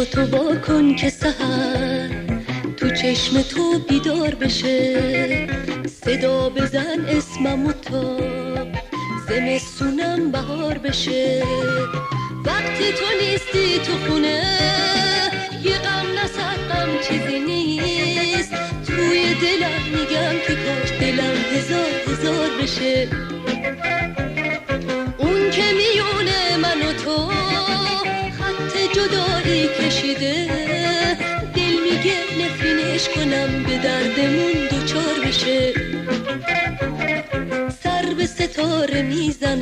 چشماتو وا کن که سحر تو چشم تو بیدار بشه، صدا بزن اسممو تا زمستونم بهار بشه. وقتی تو نیستی تو خونه یه غم نصد غم چیزی نیست، توی دلم میگم که کاش دلم هزار بشه. اون که میونه من و تو خط جدایی کشیده، دل میگه نفرینش کنم به دردمون دوچار بشه. سر به ستاره میزنم